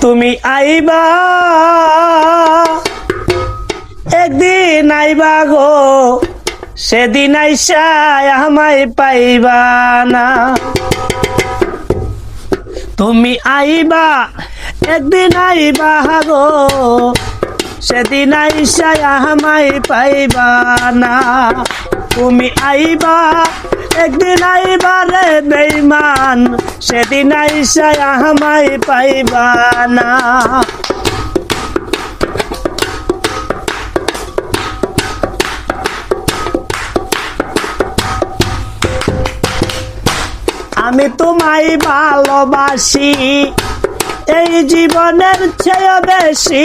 তুমি আইবা একদিন আইবা গো, সেদিন আইসা আমায় পাইবা না। তুমি আইবা একদিন আইবা গো, সেদিন আইসা আমায় পাইবা না। তুমি আইবা একদিন আইবা রে বেঈমান, সেদিন আইসা আমায় পাইবা না। আমি তোমায় ভালোবাসি এই জীবনের চেয়ে বেশি,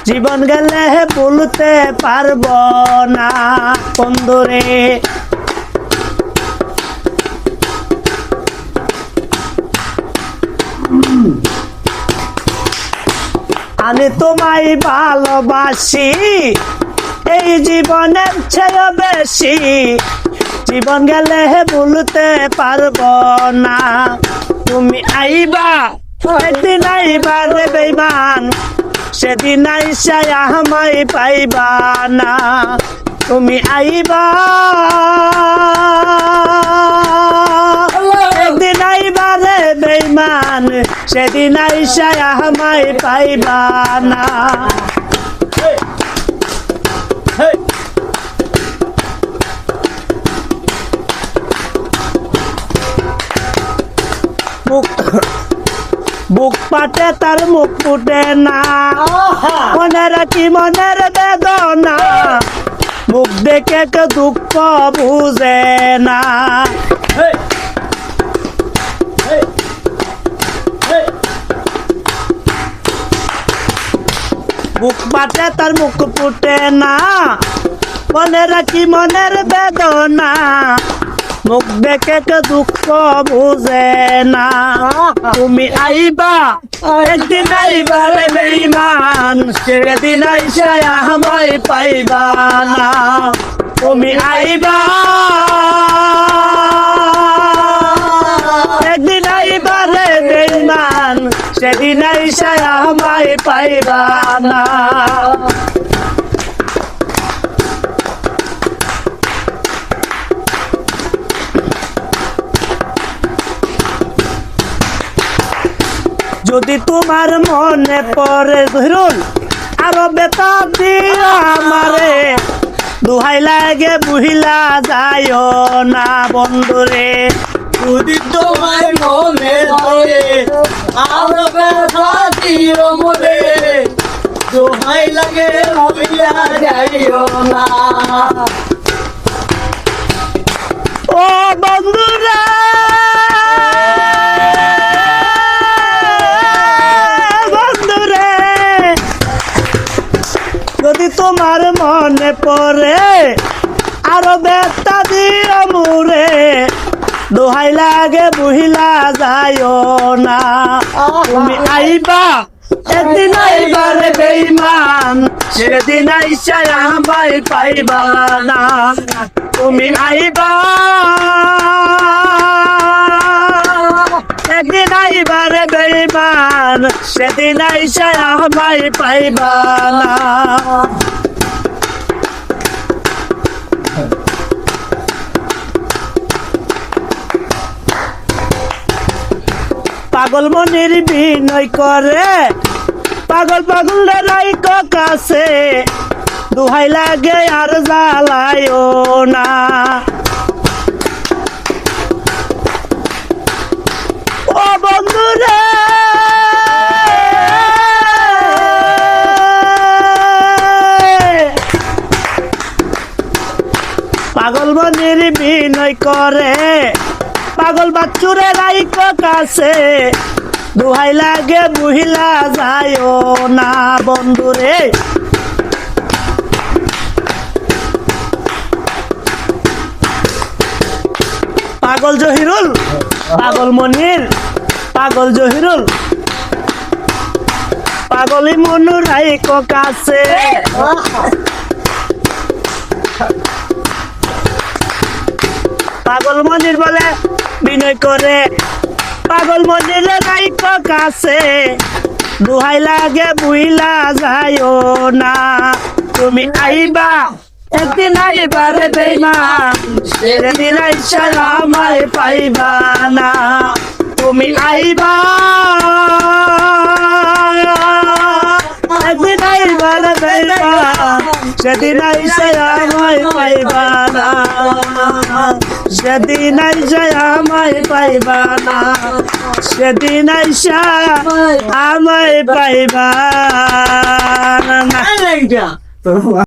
জীবন গেলে ভুলতে পারবো না বন্ধুরে। আমি তোমায় ভালোবাসি এই জীবনের চেয়ে বেশি, জীবন গেলে ভুলতে পারবো না। তুমি আইবা একদিন আইবা রে বেঈমান, সেদিন আইসা আমায় পাইবা না। তুমি আইবা একদিন আইবা রে বেঈমান, সেদিন আইসা আমায় পাইবা না। বুক পাটে তার মুখ ফুটে না, মনে রাখি মনের বেদনা, মুখ দেখে কে দুঃখ বুঝে না। বুক পাটে তার মুখ ফুটে না, মনে রাখি মনের বেদনা, মুখ দেখে কে দুঃখ বুঝে না। তুমি আইবা একদিন আইবা রে বেঈমান, সেদিন আইসা আমায় পাইবা না। তুমি আইবা একদিন আইবা রে বেঈমান, সেদিন আইসা আমায় পাইবা না। যদি তোমার মনে পড়ে ধরুন আরো বেতা দিয়া আমারে, দুহাই লাগে বুহিলা যাইও না বন্ধুরে। যদি তোমার মনে পড়ে আরো বেতা দিও মনে, দুহাই লাগে বুহিলা যাইও না। ও বন্ধুরা যদি তোমার মনে পড়ে আরো বেতা দিও মুরে, দোহাই লাগে বুহিলা যাইও না। তুমি আইবা একদিন আইবা রে বেঈমান, সেদিন আইসা আমায় পাইবা না। তুমি আইবা একদিন আইবা রে বেঈমান, সেদিন আইসা আমায় পাইবা না। পাগল মনির বিনয় করে, পাগল পাগল রাইক কাছে, দুহাই লাগে আর জ্বালায়ও না। ও বন্ধুরা পাগল মনির বিনয় করে, পাগল বাচ্চুরে রাইক কাছে, দুহাই লাগে বুহিলা যাইও না বন্ধুরে। পাগল জহিরুল, পাগল মনির, পাগল জহিরুল, পাগলি মনু রাইক কাছে, পাগল মনির বলে বিনয় করে, পাগল মনিরে নাইক কাছে দুহাই লাগে বুইলা যাইও না তুমি আইবা একদিন আইবা রে বেইমান সেদিন আইসা আমায় পাইবা না তুমি আইবা একদিন আইবা রে বেইমান সেদিন আইসা আমায় পাইবা না সেদিন আইসা আমায় পাইবা না সেদিন আইসা আমায় পাইবা না